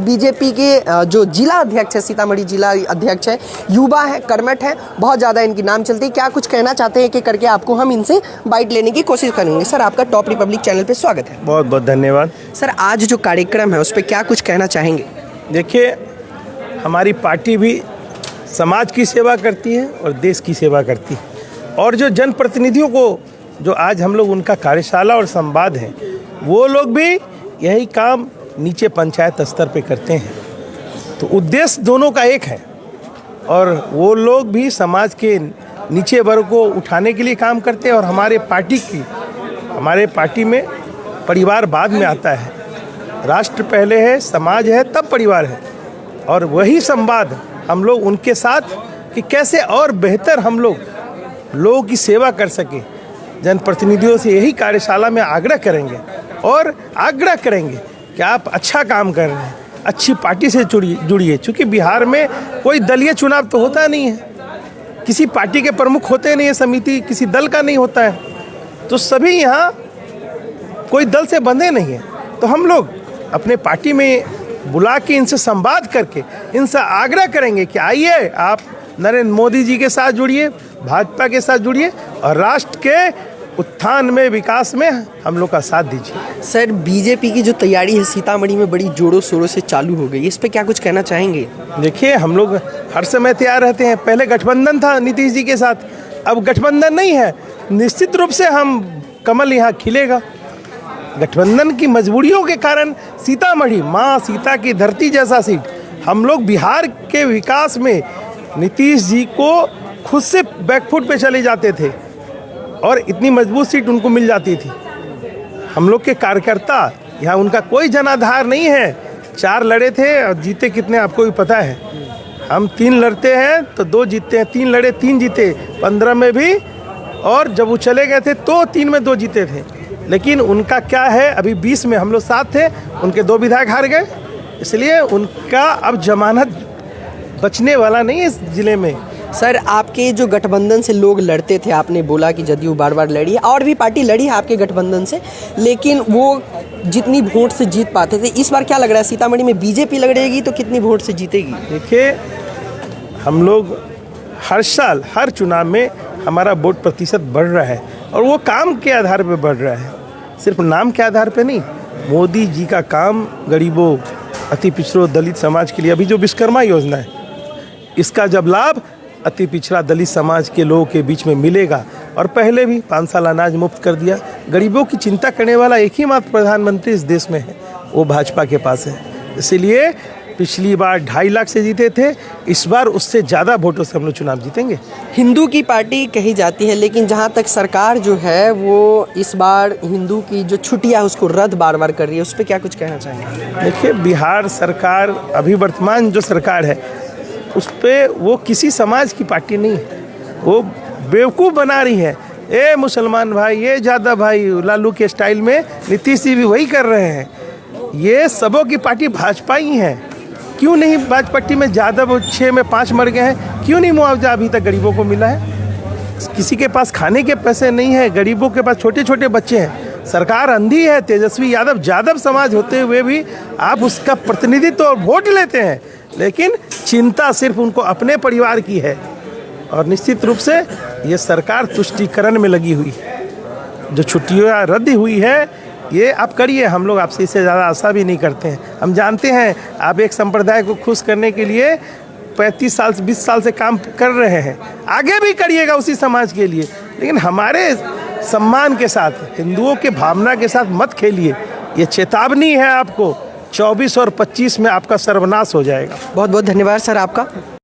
BJP के जो जिला अध्यक्ष है, सीतामढ़ी जिला अध्यक्ष है, युवा है, कर्मठ है, बहुत ज़्यादा इनकी नाम चलती है। क्या कुछ कहना चाहते हैं कि करके आपको हम इनसे बाइट लेने की कोशिश करेंगे। सर, आपका टॉप रिपब्लिक चैनल पे स्वागत है। बहुत बहुत धन्यवाद। सर, आज जो कार्यक्रम है उस पर क्या कुछ कहना चाहेंगे? देखिए, हमारी पार्टी भी समाज की सेवा करती है और देश की सेवा करती है, और जो जनप्रतिनिधियों को जो आज हम लोग उनका कार्यशाला और संवाद है, वो लोग भी यही काम नीचे पंचायत स्तर पे करते हैं। तो उद्देश्य दोनों का एक है, और वो लोग भी समाज के नीचे वर्ग को उठाने के लिए काम करते हैं। और हमारे पार्टी में परिवार बाद में आता है, राष्ट्र पहले है, समाज है, तब परिवार है। और वही संवाद हम लोग उनके साथ कि कैसे और बेहतर हम लोग लोगों की सेवा कर सके, जनप्रतिनिधियों से यही कार्यशाला में आग्रह करेंगे और आग्रह करेंगे कि आप अच्छा काम कर रहे हैं, अच्छी पार्टी से जुड़िए। क्योंकि बिहार में कोई दलीय चुनाव तो होता नहीं है, किसी पार्टी के प्रमुख होते नहीं है, समिति किसी दल का नहीं होता है, तो सभी यहाँ कोई दल से बंधे नहीं है। तो हम लोग अपने पार्टी में बुला के इनसे संवाद करके इनसे आग्रह करेंगे कि आइए आप नरेंद्र मोदी जी के साथ जुड़िए, भाजपा के साथ जुड़िए और राष्ट्र के उत्थान में, विकास में हम लोग का साथ दीजिए। सर, बीजेपी की जो तैयारी है सीतामढ़ी में बड़ी जोरों शोरों से चालू हो गई, इस पे क्या कुछ कहना चाहेंगे? देखिए, हम लोग हर समय तैयार रहते हैं। पहले गठबंधन था नीतीश जी के साथ, अब गठबंधन नहीं है। निश्चित रूप से हम कमल यहाँ खिलेगा। गठबंधन की मजबूरियों के कारण सीतामढ़ी, माँ सीता की धरती जैसा सीट, हम लोग बिहार के विकास में नीतीश जी को खुद से बैकफुट पे चले जाते थे और इतनी मजबूत सीट उनको मिल जाती थी। हम लोग के कार्यकर्ता यहाँ, उनका कोई जनाधार नहीं है। 4 लड़े थे और जीते कितने आपको भी पता है। हम 3 लड़ते हैं तो 2 जीतते हैं, 3 लड़े 3 जीते, 15 में भी, और जब वो चले गए थे तो 3 में 2 जीते थे। लेकिन उनका क्या है, अभी 20 में हम लोग साथ थे, उनके 2 विधायक हार गए, इसलिए उनका अब जमानत बचने वाला नहीं है इस जिले में। सर, आपके जो गठबंधन से लोग लड़ते थे, आपने बोला कि जदयू बार बार लड़ी है और भी पार्टी लड़ी है आपके गठबंधन से, लेकिन वो जितनी वोट से जीत पाते थे, इस बार क्या लग रहा है सीतामढ़ी में बीजेपी लड़ेगी तो कितनी वोट से जीतेगी? देखिए, हम लोग हर साल हर चुनाव में हमारा वोट प्रतिशत बढ़ रहा है, और वो काम के आधार पर बढ़ रहा है, सिर्फ नाम के आधार पर नहीं। मोदी जी का काम गरीबों, अति पिछड़ों, दलित समाज के लिए अभी जो विश्वकर्मा योजना है, इसका जब लाभ अति पिछड़ा दलित समाज के लोगों के बीच में मिलेगा। और पहले भी 5 साल अनाज मुफ्त कर दिया। गरीबों की चिंता करने वाला एक ही मात्र प्रधानमंत्री इस देश में है, वो भाजपा के पास है। इसलिए पिछली बार 2.5 लाख से जीते थे, इस बार उससे ज़्यादा वोटों से हम लोग चुनाव जीतेंगे। हिंदू की पार्टी कही जाती है, लेकिन जहाँ तक सरकार जो है वो इस बार हिंदू की जो छुट्टियाँ उसको रद्द बार बार कर रही है, उस पर क्या कुछ कहना चाहेंगे? देखिए, बिहार सरकार, अभी वर्तमान जो सरकार है, उस पर वो किसी समाज की पार्टी नहीं है, वो बेवकूफ़ बना रही है। ए मुसलमान भाई, ये जादव भाई, लालू के स्टाइल में नीतीश जी भी वही कर रहे हैं। ये सबों की पार्टी भाजपा ही है। क्यों नहीं भाजपा में जादव 6 में 5 मर गए हैं? क्यों नहीं मुआवजा अभी तक गरीबों को मिला है? किसी के पास खाने के पैसे नहीं है, गरीबों के पास छोटे छोटे बच्चे हैं। सरकार अंधी है। तेजस्वी यादव जादव समाज होते हुए भी आप उसका प्रतिनिधित्व और वोट लेते हैं, लेकिन चिंता सिर्फ उनको अपने परिवार की है। और निश्चित रूप से ये सरकार तुष्टीकरण में लगी हुई है। जो छुट्टियाँ रद्द हुई है, ये आप करिए, हम लोग आपसे इससे ज़्यादा आशा भी नहीं करते हैं। हम जानते हैं आप एक संप्रदाय को खुश करने के लिए 35 साल से 20 साल से काम कर रहे हैं, आगे भी करिएगा उसी समाज के लिए, लेकिन हमारे सम्मान के साथ, हिंदुओं के भावना के साथ मत खेलिए। ये चेतावनी है आपको, 24 और 25 में आपका सर्वनाश हो जाएगा। बहुत बहुत धन्यवाद सर आपका।